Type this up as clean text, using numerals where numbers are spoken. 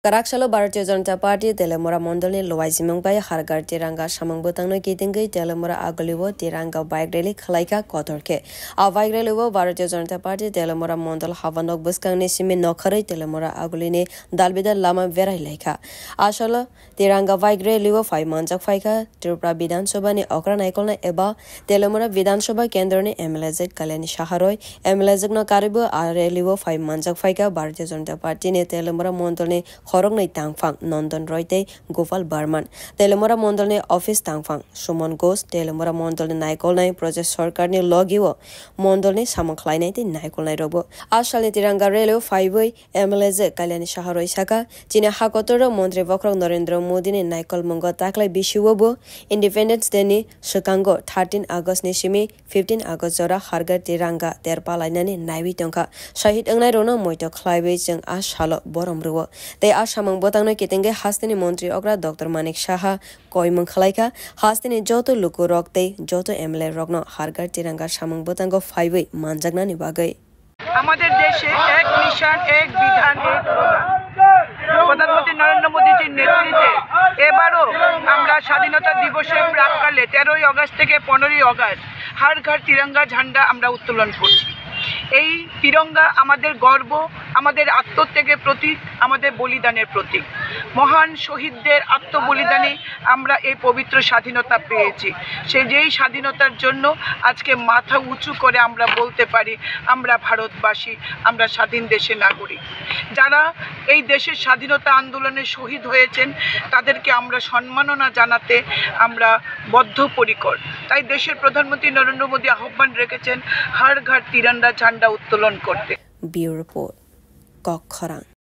Karakshalo Bharatiya Janata Party Telemora Mondolni Lowai Simangbai Hargar Tiranga Samang Butangno Kitingai Telemora Agulivo Tiranga Bike Rally Khalaika Kotorke A Bike Rally Bharatiya Janata Party Telemora Mondol Havanok Buskangni Simi Nokhare Telemora Aguline Dalbida Lama Verai Laika Ashala Tiranga Bike Rally 5 Manjak Faika Tripura Bidan Sobani Okra Naikolna Eba Telemora Vidan Soba Kendroni MLZ Kalani Shaharoi MLZ no Karibu Rally 5 Manjak Faika Bharatiya Janata Party ne Telemora Mondolni Khoroknai Tangfang Nondan Roite Gopal Barman Telemora Mondolni Office Tangfang Sumon Ghosh Telemora Mondolni Naikolnai Project Sarkarni Logiwo Mondolni Samakhlainai te Naikolnai Robo Ashali Tiranga Relo 5 MLZ Kalyani Shaharoi Saka China Hakotoro Montri Vokrok Narendra Modi ni Naikol Mongo Taklai Bishiwobo Independence Day ni Sukango 13 August ni Shimi 15 August Jora Hargar Tiranga Terpalainani Naiwi Tongka Shahid Angnai Rono Moito Khlaibe Jeng Ashalo Boromruwo Te Ashamang Botangno Kitenge Hastini Montri Ogra Dr. Manik Shaha Koimung Khalaika Hastini Joto Luku Rokte Joto MLA Rogno Hargar Tiranga Shamang Botango 5 Manjagna ni Bagai আমাদের দেশে এক mission এক বিধান এক প্রধানমন্ত্রী নরেন্দ্র মোদীজির নেতৃত্বে এবারও আমরা স্বাধীনতা দিবসের প্রাক্কালে 13 আগস্ট থেকে 15 আগস্ট হর ঘর তিরঙ্গা ঝান্ডা আমরা উত্তোলন করছি এই তিরঙ্গা আমাদের গর্ব আমাদের আত্মত্যাগের প্রতীক আমাদের বলিদানের প্রতীক মহান শহীদদের আত্মবলিদানে আমরা এই পবিত্র স্বাধীনতা পেয়েছি যেই স্বাধীনতার জন্য আজকে মাথা উঁচু করে আমরা বলতে পারি আমরা ভারতবাসী আমরা স্বাধীন দেশের নাগরিক যারা এই দেশের স্বাধীনতা আন্দোলনে শহীদ হয়েছেন তাদেরকে আমরা সম্মাননা জানাতে আমরা বদ্ধপরিকর তাই দেশের প্রধানমন্ত্রী নরেন্দ্র মোদী আহ্বান রেখেছেন হর ঘর তিরঙ্গা ঝান্ডা উত্তোলন করতে Bureau Report Kokkhorang